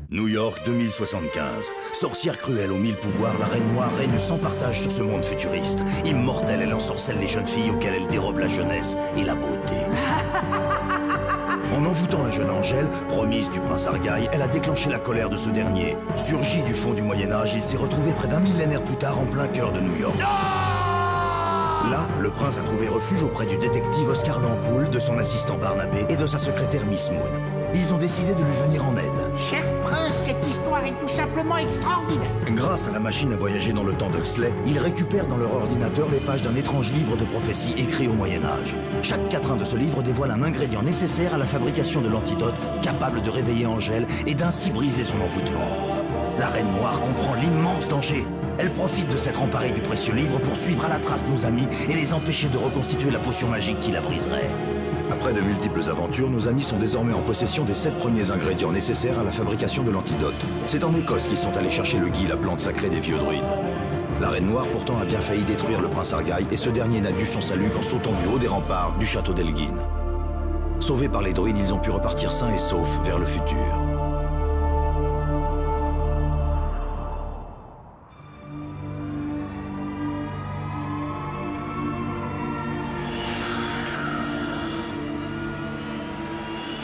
New York 2075. Sorcière cruelle aux 1000 pouvoirs, la Reine Noire règne sans partage sur ce monde futuriste. Immortelle, elle ensorcelle les jeunes filles auxquelles elle dérobe la jeunesse et la beauté. En envoûtant la jeune Angèle, promise du prince Argaï, elle a déclenché la colère de ce dernier. Surgi du fond du Moyen-Âge, il s'est retrouvé près d'un millénaire plus tard en plein cœur de New York. Là, le prince a trouvé refuge auprès du détective Oscar Lampoule, de son assistant Barnabé et de sa secrétaire Miss Moon. Ils ont décidé de lui venir en aide. Cher prince, cette histoire est tout simplement extraordinaire. Grâce à la machine à voyager dans le temps d'Huxley, ils récupèrent dans leur ordinateur les pages d'un étrange livre de prophéties écrit au Moyen-Âge. Chaque quatrain de ce livre dévoile un ingrédient nécessaire à la fabrication de l'antidote, capable de réveiller Angèle et d'ainsi briser son envoûtement. La Reine Noire comprend l'immense danger. Elle profite de s'être emparée du précieux livre pour suivre à la trace nos amis et les empêcher de reconstituer la potion magique qui la briserait. Après de multiples aventures, nos amis sont désormais en possession des 7 premiers ingrédients nécessaires à la fabrication de l'antidote. C'est en Écosse qu'ils sont allés chercher le gui, la plante sacrée des vieux druides. La Reine Noire pourtant a bien failli détruire le prince Argaï et ce dernier n'a dû son salut qu'en sautant du haut des remparts du château d'Elgin. Sauvés par les druides, ils ont pu repartir sains et saufs vers le futur.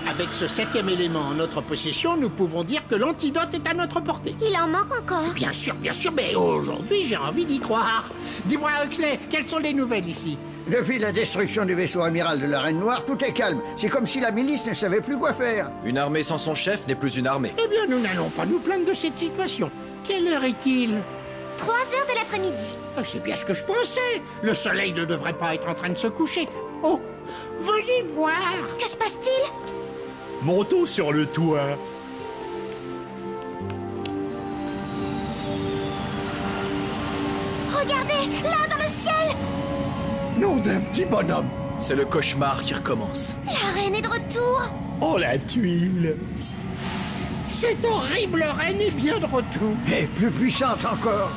Avec ce 7e élément en notre possession, nous pouvons dire que l'antidote est à notre portée. Il en manque encore. Bien sûr, mais aujourd'hui j'ai envie d'y croire. Dis-moi, Huxley, quelles sont les nouvelles ici? Depuis la destruction du vaisseau amiral de la Reine Noire, tout est calme. C'est comme si la milice ne savait plus quoi faire. Une armée sans son chef n'est plus une armée. Eh bien, nous n'allons pas nous plaindre de cette situation. Quelle heure est-il? 3 heures de l'après-midi. C'est bien ce que je pensais. Le soleil ne devrait pas être en train de se coucher. Oh, venez voir. Que se passe-t-il? Montons sur le toit. Regardez, là, dans le ciel. Nom d'un petit bonhomme. C'est le cauchemar qui recommence. La reine est de retour. Oh, la tuile. Cette horrible reine est bien de retour. Et plus puissante encore.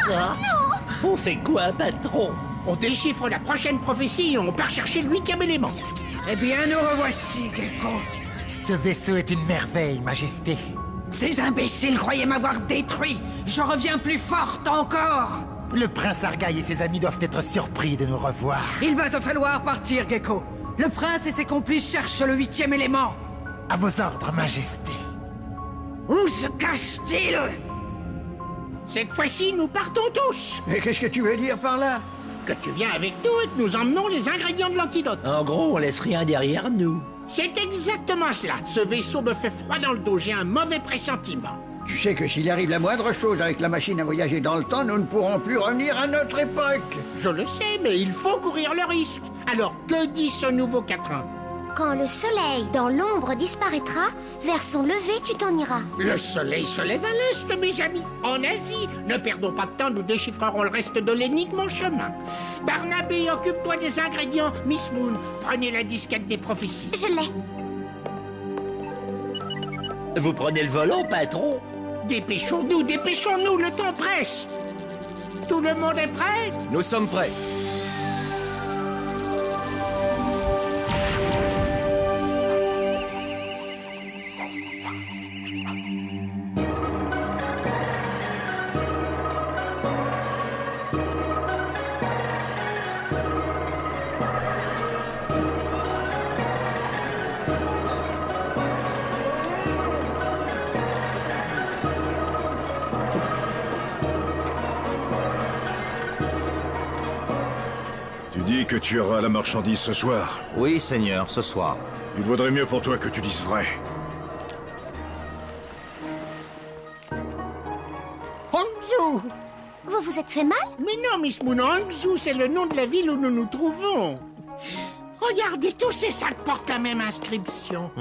Non. On fait quoi, patron? On déchiffre la prochaine prophétie et on part chercher le 8e élément. Eh bien, nous revoici, Gecko. Ce vaisseau est une merveille, Majesté. Ces imbéciles croyaient m'avoir détruit. Je reviens plus forte encore. Le prince Argaï et ses amis doivent être surpris de nous revoir. Il va te falloir partir, Gecko. Le prince et ses complices cherchent le 8e élément. À vos ordres, Majesté. Où se cache-t-il? Cette fois-ci, nous partons tous. Mais qu'est-ce que tu veux dire par là? Que tu viens avec nous et que nous emmenons les ingrédients de l'antidote. En gros, on laisse rien derrière nous. C'est exactement cela. Ce vaisseau me fait froid dans le dos. J'ai un mauvais pressentiment. Tu sais que s'il arrive la moindre chose avec la machine à voyager dans le temps, nous ne pourrons plus revenir à notre époque. Je le sais, mais il faut courir le risque. Alors, que dit ce nouveau quatrain? Quand le soleil dans l'ombre disparaîtra, vers son lever tu t'en iras. Le soleil se lève à l'est, mes amis. En Asie. Ne perdons pas de temps, nous déchiffrerons le reste de l'énigme en chemin. Barnabé, occupe-toi des ingrédients. Miss Moon, prenez la disquette des prophéties. Je l'ai. Vous prenez le volant, patron? Dépêchons-nous, le temps presse. Tout le monde est prêt? Nous sommes prêts. Que tu auras la marchandise ce soir. Oui, Seigneur, ce soir. Il vaudrait mieux pour toi que tu dises vrai. Hangzhou! Vous vous êtes fait mal? Mais non, Miss Moon, Hangzhou, c'est le nom de la ville où nous nous trouvons. Regardez, tous ces sacs portent la même inscription.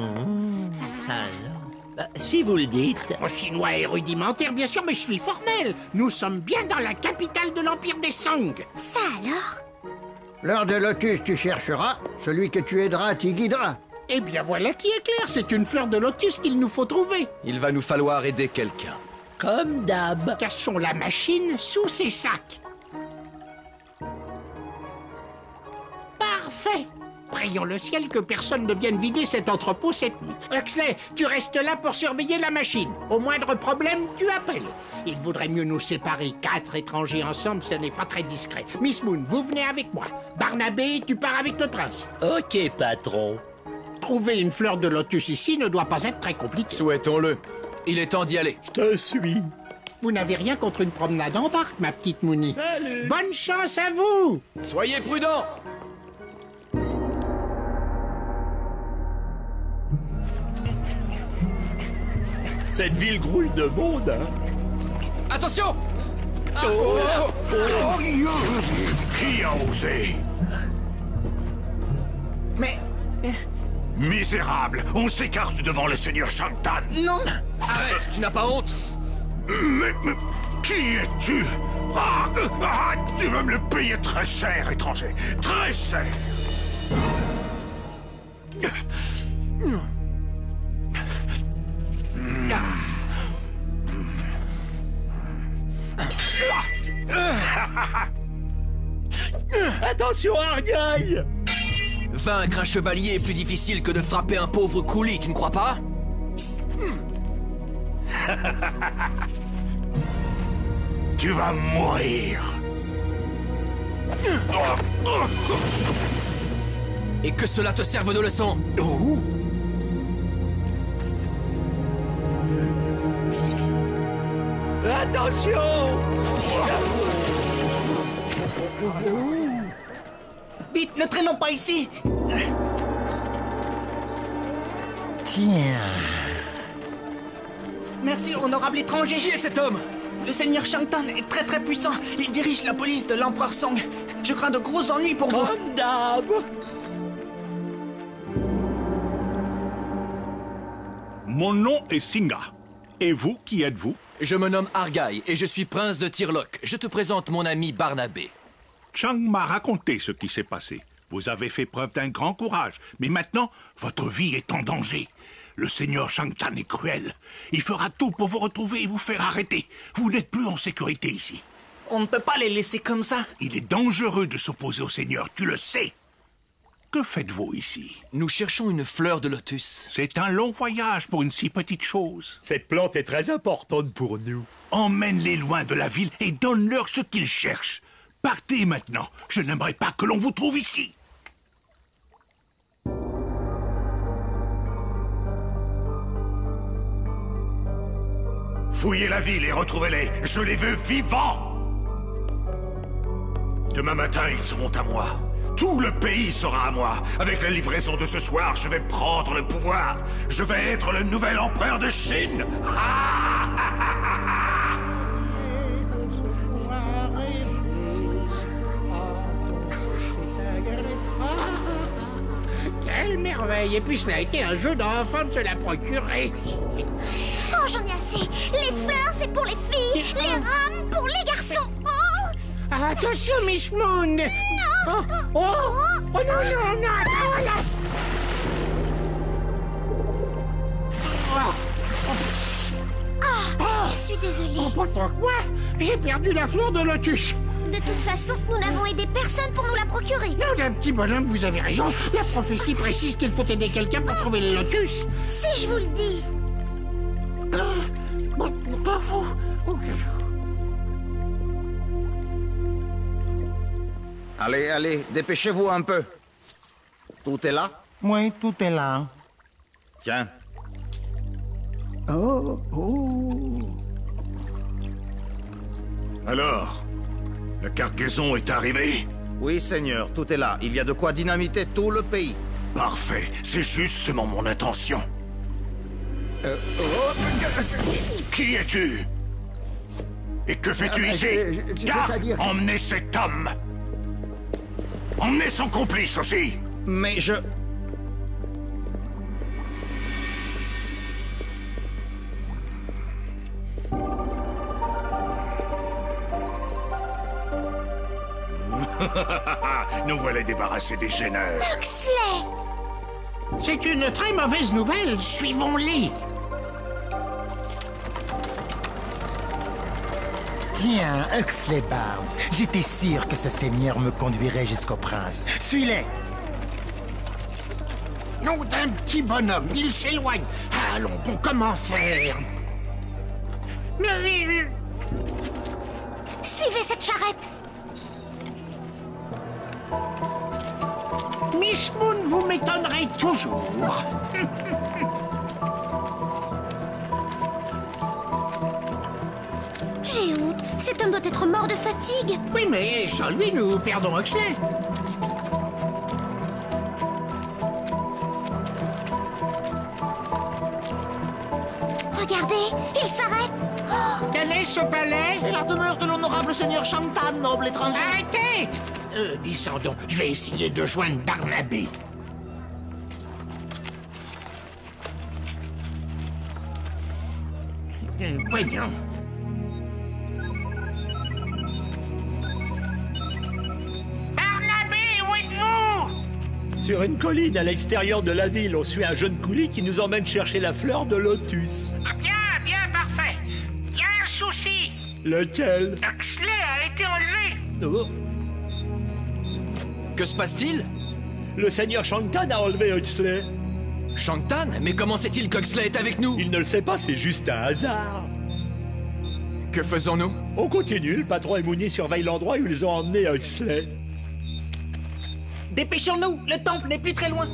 Alors, si vous le dites. Mon chinois est rudimentaire, bien sûr, mais je suis formel. Nous sommes bien dans la capitale de l'Empire des Song. Ça alors? L'heure de lotus tu chercheras, celui que tu aideras t'y guidera. Eh bien voilà qui est clair, c'est une fleur de lotus qu'il nous faut trouver. Il va nous falloir aider quelqu'un. Comme d'hab. Cachons la machine sous ces sacs. Parfait. Prions le ciel que personne ne vienne vider cet entrepôt cette nuit. Huxley, tu restes là pour surveiller la machine. Au moindre problème, tu appelles. Il vaudrait mieux nous séparer. 4 étrangers ensemble, ce n'est pas très discret. Miss Moon, vous venez avec moi. Barnabé, tu pars avec le prince. Ok, patron. Trouver une fleur de lotus ici ne doit pas être très compliqué. Souhaitons-le. Il est temps d'y aller. Je te suis. Vous n'avez rien contre une promenade en barque, ma petite Moony. Salut. Bonne chance à vous. Soyez prudents. Cette ville grouille de monde, hein. Attention. Qui a osé? Mais... Misérable, on s'écarte devant le seigneur Shantan. non. Arrête, tu n'as pas honte? Mais qui es-tu? Tu vas me le payer très cher, étranger. Très cher. Attention, Argyle! Vaincre un chevalier est plus difficile que de frapper un pauvre coulis, tu ne crois pas? Tu vas mourir. Et que cela te serve de leçon. Attention! Vite, ne traînons pas ici. Tiens. Merci, honorable étranger. Qui est cet homme? Le seigneur Shantan est très très puissant. Il dirige la police de l'empereur Song. Je crains de gros ennuis pour vous. Comme d'hab! Mon nom est Singa. Et vous, qui êtes-vous? Je me nomme Argyle et je suis prince de Tirlock. Je te présente mon ami Barnabé. Chang m'a raconté ce qui s'est passé. Vous avez fait preuve d'un grand courage, mais maintenant, votre vie est en danger. Le seigneur Shantan est cruel. Il fera tout pour vous retrouver et vous faire arrêter. Vous n'êtes plus en sécurité ici. On ne peut pas les laisser comme ça. Il est dangereux de s'opposer au seigneur, tu le sais. Que faites-vous ici? Nous cherchons une fleur de lotus. C'est un long voyage pour une si petite chose. Cette plante est très importante pour nous. Emmène-les loin de la ville et donne-leur ce qu'ils cherchent. Partez maintenant. Je n'aimerais pas que l'on vous trouve ici. Fouillez la ville et retrouvez-les. Je les veux vivants. Demain matin, ils seront à moi. Tout le pays sera à moi. Avec la livraison de ce soir, je vais prendre le pouvoir. Je vais être le nouvel empereur de Chine. Quelle merveille. Et puis cela a été un jeu d'enfant de se la procurer. Oh, j'en ai assez. Les fleurs, c'est pour les filles. Les rames, pour les garçons. Oh, Attention, Miss Moon. Oh, oh, oh non, non, non, voilà. je suis désolée. Oh, pourtant quoi? J'ai perdu la fleur de lotus. De toute façon, nous n'avons aidé personne pour nous la procurer. Non, d'un petit bonhomme, vous avez raison. La prophétie précise qu'il faut aider quelqu'un pour trouver les lotus. Si je vous le dis. Allez, allez, dépêchez-vous un peu. Tout est là? Oui, tout est là. Tiens. Oh, oh. Alors, la cargaison est arrivée? Oui, seigneur, tout est là. Il y a de quoi dynamiter tout le pays. Parfait, c'est justement mon intention. Qui es-tu? Et que fais-tu ici? Garde, emmenez cet homme. Emmenez son complice aussi. Mais je... Nous voilà débarrassés des gêneurs. Huxley! C'est une très mauvaise nouvelle. Suivons-les. Tiens, Huxley Barnes, j'étais sûr que ce seigneur me conduirait jusqu'au prince. Suis-les! Nom d'un petit bonhomme, il s'éloigne. Allons, bon, comment faire? Suivez cette charrette. Miss Moon, vous m'étonnerez toujours. J'ai honte. Cet homme doit être mort de fatigue. Oui, mais sans lui, nous perdons Huxley. Regardez, il s'arrête. Oh, Quel est ce palais? C'est la demeure de l'honorable seigneur Shantan, noble étranger. Arrêtez! Descendons, je vais essayer de joindre Barnabé. Voyons. Barnabé, où êtes-vous? Sur une colline à l'extérieur de la ville, on suit un jeune coulis qui nous emmène chercher la fleur de lotus. Bien, parfait. Il y a un souci. Lequel? Huxley a été enlevé. Oh. Que se passe-t-il? Le seigneur Shantan a enlevé Huxley. Shantan? Mais comment sait-il qu'Huxley est avec nous? Il ne le sait pas, c'est juste un hasard. Que faisons-nous? On continue, le patron et Mooney surveillent l'endroit où ils ont emmené Huxley. Dépêchons-nous, le temple n'est plus très loin.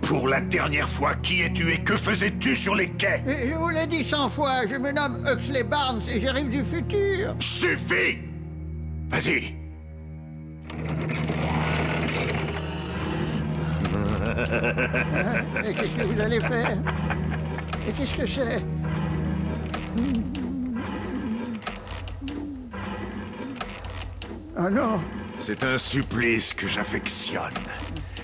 Pour la dernière fois, qui es-tu et que faisais-tu sur les quais? Je vous l'ai dit 100 fois, je me nomme Huxley Barnes et j'arrive du futur. Suffit! Vas-y. Et qu'est-ce que vous allez faire? Et qu'est-ce que c'est? Oh non! C'est un supplice que j'affectionne.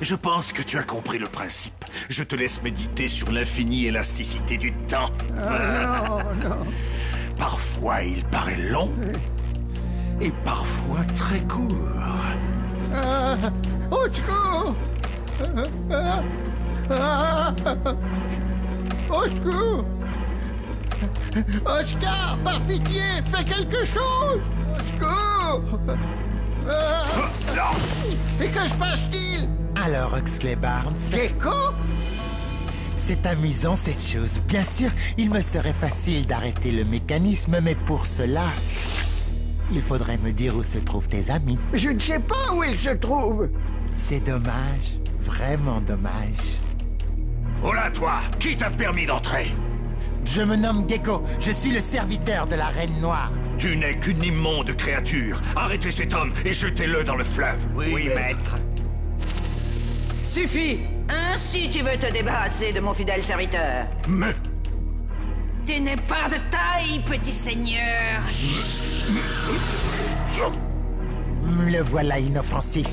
Je pense que tu as compris le principe. Je te laisse méditer sur l'infinie élasticité du temps. Oh non! Parfois, il paraît long et parfois très court. Au secours! Au secours! Oscar, par pitié, fais quelque chose! Au secours! Et que se passe-t-il? Alors, Huxley Barnes... Gecko? C'est amusant cette chose. Bien sûr, il me serait facile d'arrêter le mécanisme, mais pour cela, il faudrait me dire où se trouvent tes amis. Je ne sais pas où ils se trouvent. C'est dommage, vraiment dommage. Oh là, toi, qui t'a permis d'entrer? Je me nomme Gecko, je suis le serviteur de la Reine Noire. Tu n'es qu'une immonde créature. Arrêtez cet homme et jetez-le dans le fleuve. Oui, maître. Suffit. Ainsi tu veux te débarrasser de mon fidèle serviteur. Mais... Tu n'es pas de taille, petit seigneur. Le voilà inoffensif.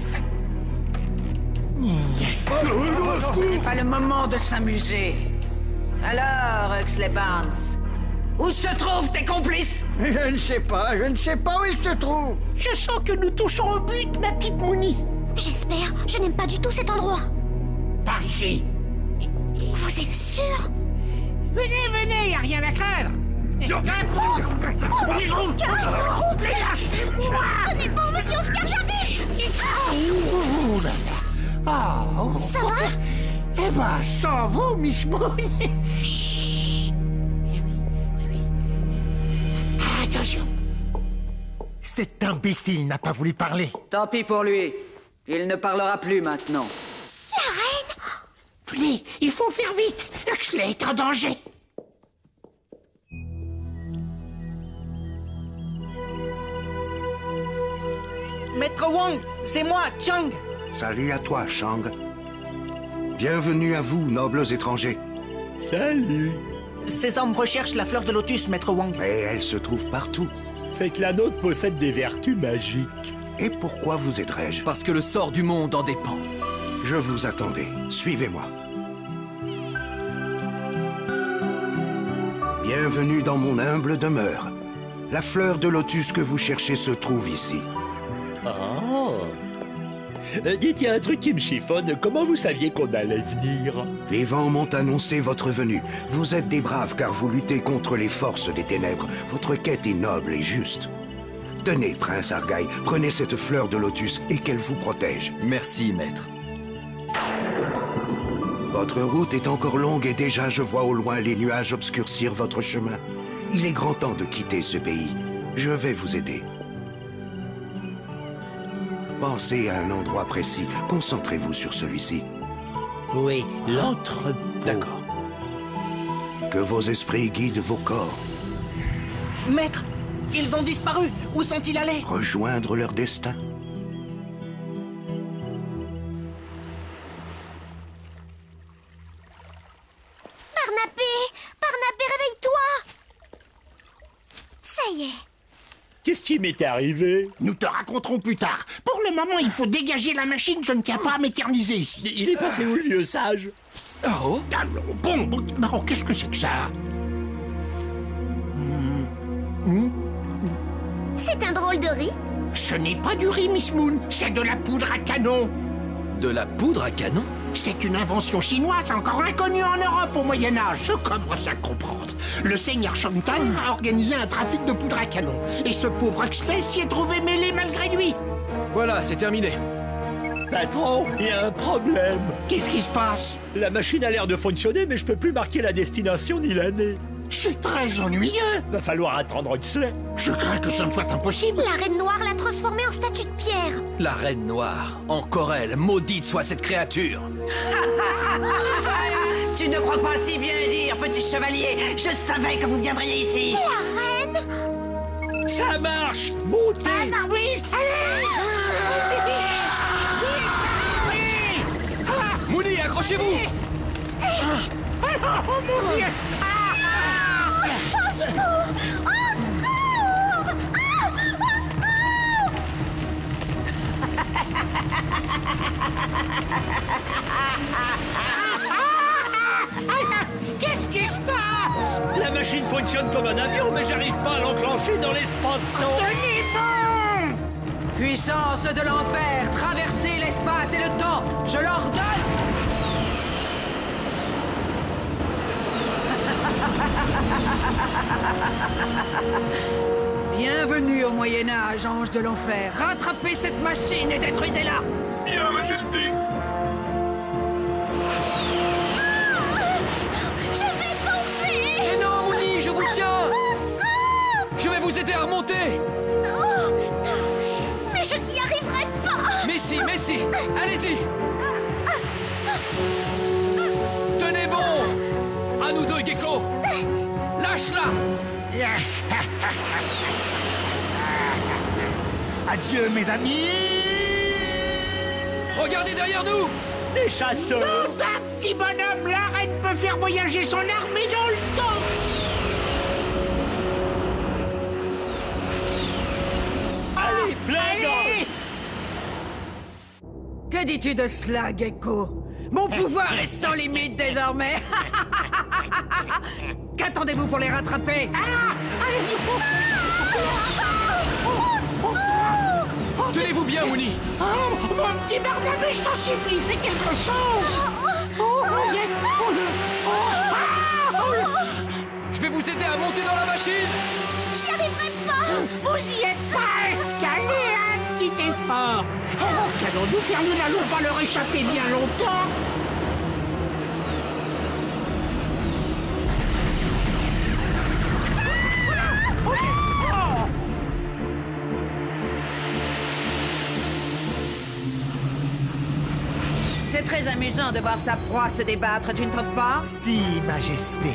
Ce n'est pas le moment de s'amuser. Alors, Huxley Barnes, où se trouvent tes complices? Je ne sais pas où ils se trouvent. Je sens que nous touchons au but, ma petite Mooney. J'espère. Je n'aime pas du tout cet endroit. Par ici. Vous êtes sûr? Venez, y a rien à craindre. Lâchez-moi! Ce n'est pas monsieur Oscar Jarvis! Ouh là là. Oh. Ça va? Eh ben, sans vous, Miss Moon. Chut. Attention. Cet imbécile n'a pas voulu parler. Tant pis pour lui. Il ne parlera plus maintenant. La reine? Venez, il faut faire vite. Huxley est en danger. Maître Wang, c'est moi, Chang. Salut à toi, Shang. Bienvenue à vous, nobles étrangers. Salut. Ces hommes recherchent la fleur de lotus, Maître Wang. Mais elle se trouve partout. C'est que la nôtre possède des vertus magiques. Et pourquoi vous aiderais-je? Parce que le sort du monde en dépend. Je vous attendais. Suivez-moi. Bienvenue dans mon humble demeure. La fleur de lotus que vous cherchez se trouve ici. Oh. Dites, il y a un truc qui me chiffonne. Comment vous saviez qu'on allait venir? Les vents m'ont annoncé votre venue. Vous êtes des braves car vous luttez contre les forces des ténèbres. Votre quête est noble et juste. Tenez, prince Argaï, prenez cette fleur de lotus et qu'elle vous protège. Merci, maître. Votre route est encore longue et déjà je vois au loin les nuages obscurcir votre chemin. Il est grand temps de quitter ce pays. Je vais vous aider. Pensez à un endroit précis. Concentrez-vous sur celui-ci. Oui, l'entrepôt. D'accord. Que vos esprits guident vos corps. Maître, ils ont disparu. Où sont-ils allés? Rejoindre leur destin. Barnabé, réveille-toi! Ça y est. Qu'est-ce qui m'est arrivé? Nous te raconterons plus tard. Pour le moment, il faut dégager la machine. Je ne tiens pas à m'éterniser ici. Il est passé où, le vieux sage? Oh, bon, qu'est-ce que c'est que ça? C'est un drôle de riz. Ce n'est pas du riz, Miss Moon. C'est de la poudre à canon. De la poudre à canon? C'est une invention chinoise encore inconnue en Europe au Moyen-Âge. Je commence à comprendre. Le seigneur Shantan a organisé un trafic de poudre à canon. Et ce pauvre Huxley s'y est trouvé mêlé malgré lui. Voilà, c'est terminé. Patron, il y a un problème. Qu'est-ce qui se passe? La machine a l'air de fonctionner, mais je peux plus marquer la destination ni l'année. C'est très ennuyeux. Va falloir attendre Huxley. Je crains que ce ne soit impossible. La reine noire l'a transformée en statue de pierre. La reine noire. Encore elle. Maudite soit cette créature. Tu ne crois pas si bien dire, petit chevalier. Je savais que vous viendriez ici. La reine? Ça marche. Montez. Ah, oui. Mouni, accrochez-vous. Oh mon Dieu. Qu'est-ce qui se passe? La machine fonctionne comme un avion, mais j'arrive pas à l'enclencher dans l'espace-temps. Tenez bon! Puissance de l'enfer, traversez l'espace et le temps. Je l'ordonne. Bienvenue au Moyen-Âge, ange de l'enfer. Rattrapez cette machine et détruisez-la. Bien, Majesté. Je vais tomber! Mais non, Mouni, je vous tiens. Je vais vous aider à remonter. Oh, mais je n'y arriverai pas! Mais si, allez-y. Tenez bon. À nous deux, Gecko. Lâche-la. Adieu, mes amis. Regardez derrière nous. Des chasseurs. Tout un petit bonhomme, la reine peut faire voyager son armée dans le temps. Allez, plein d'or. Que dis-tu de cela, Gecko? Mon pouvoir est sans limite désormais. Qu'attendez-vous pour les rattraper? Tenez-vous bien, Mouni. Oh, mon petit Barnabé, je t'en supplie, fais quelque chose. Je vais vous aider à monter dans la machine. J'y arriverai pas! Vous y êtes presque. Allez, un petit effort. Alors, qu'allons-nous faire? Nous n'allons pas leur échapper bien longtemps. C'est très amusant de voir sa proie se débattre, tu ne trouves pas? Si, Majesté.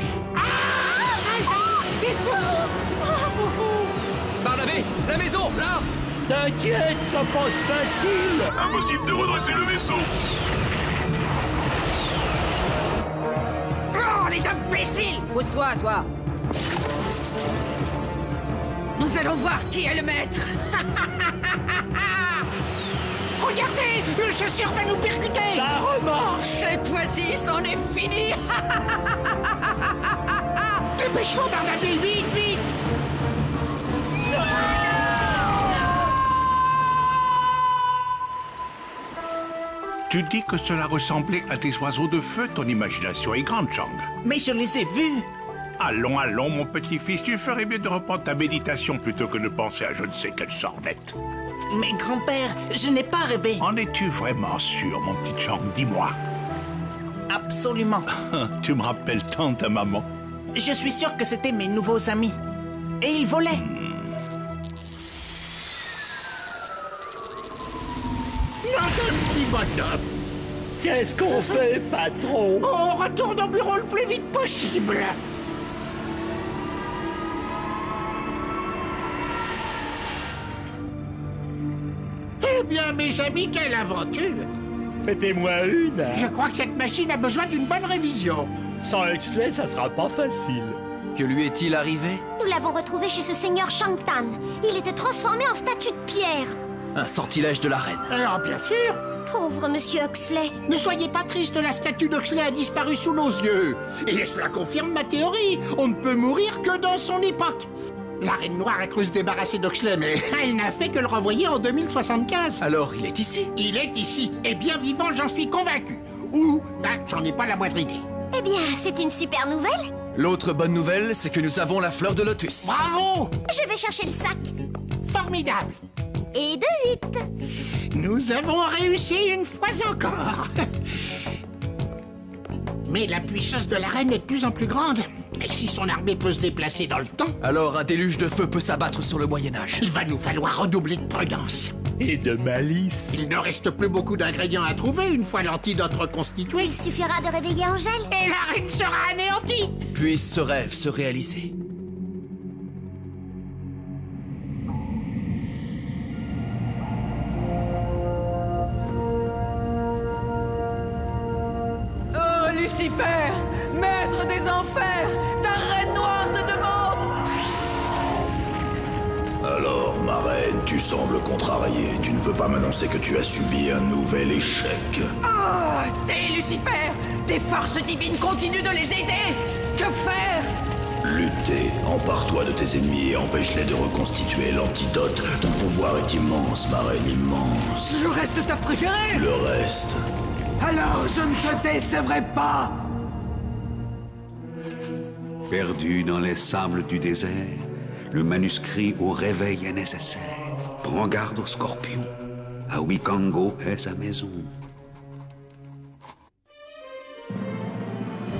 Barnabé, la maison, là. T'inquiète, ça passe facile. Impossible de redresser le vaisseau. Oh, les imbéciles! Pousse-toi, toi. Nous allons voir qui est le maître. Regardez, le chasseur va nous percuter. Ça remarche. Cette fois-ci, c'en est fini. Dépêche-toi, Barnabé, vite, vite. Tu dis que cela ressemblait à des oiseaux de feu. Ton imagination est grande, Chang. Mais je les ai vus. Allons, allons, mon petit-fils, tu ferais mieux de reprendre ta méditation plutôt que de penser à je ne sais quelle sornette. Mais grand-père, je n'ai pas rêvé. En es-tu vraiment sûr, mon petit Chang? Dis-moi. Absolument. Tu me rappelles tant ta maman. Je suis sûr que c'était mes nouveaux amis. Et ils volaient. Notre petit bonhomme. Qu'est-ce qu'on fait, patron? On retourne au bureau le plus vite possible. Eh bien, mes amis, quelle aventure! C'était moi une. Je crois que cette machine a besoin d'une bonne révision. Sans Huxley, ça sera pas facile. Que lui est-il arrivé? Nous l'avons retrouvé chez ce seigneur Shang-Tan. Il était transformé en statue de pierre. Un sortilège de la reine. Alors, bien sûr. Pauvre monsieur Huxley. Ne soyez pas triste, la statue d'Huxley a disparu sous nos yeux. Et cela confirme ma théorie. On ne peut mourir que dans son époque. La Reine Noire a cru se débarrasser d'Huxley, mais elle n'a fait que le renvoyer en 2075. Alors, il est ici? Il est ici, et bien vivant, j'en suis convaincu. Ou, j'en ai pas la moindre idée. Eh bien, c'est une super nouvelle. L'autre bonne nouvelle, c'est que nous avons la fleur de lotus. Bravo! Je vais chercher le sac. Formidable. Et de 8. Nous avons réussi une fois encore. Mais la puissance de la reine est de plus en plus grande. Et si son armée peut se déplacer dans le temps... Alors un déluge de feu peut s'abattre sur le Moyen-Âge. Il va nous falloir redoubler de prudence. Et de malice. Il ne reste plus beaucoup d'ingrédients à trouver une fois l'antidote reconstitué. Il suffira de réveiller Angèle. Et la reine sera anéantie. Puisse ce rêve se réaliser. Oh, Lucifer, maître des enfers, ta reine noire te demande. Alors, ma reine, tu sembles contrariée. Tu ne veux pas m'annoncer que tu as subi un nouvel échec. Oh, c'est Lucifer. Des forces divines continuent de les aider. Que faire? Lutter, empare-toi de tes ennemis et empêche-les de reconstituer l'antidote. Ton pouvoir est immense, ma reine, immense. Je reste ta préférée. Le reste... Alors, je ne te décevrai pas. Perdu dans les sables du désert, le manuscrit au réveil est nécessaire. Prends garde aux scorpions. À Wikango est sa maison.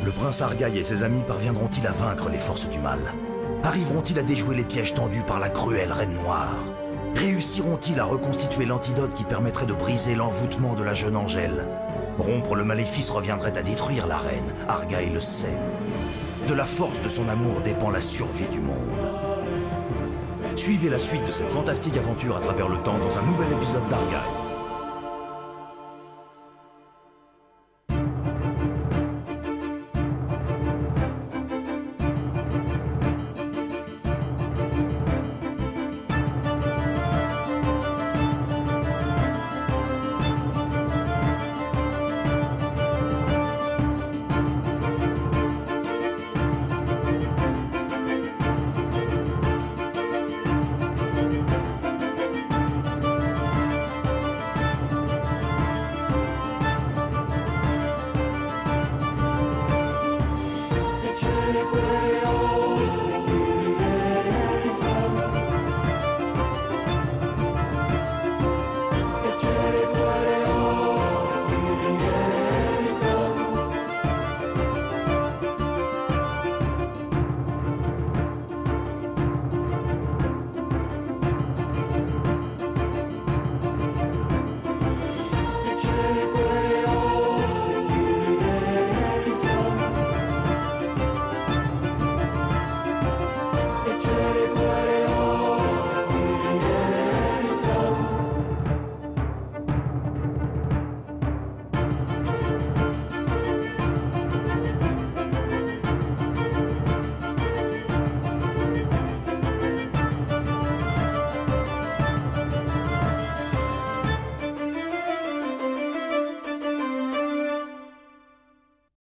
Le prince Argaï et ses amis parviendront-ils à vaincre les forces du mal? Arriveront-ils à déjouer les pièges tendus par la cruelle Reine Noire? Réussiront-ils à reconstituer l'antidote qui permettrait de briser l'envoûtement de la jeune Angèle? Rompre le maléfice reviendrait à détruire la reine, Argaï le sait. De la force de son amour dépend la survie du monde. Suivez la suite de cette fantastique aventure à travers le temps dans un nouvel épisode d'Argaï.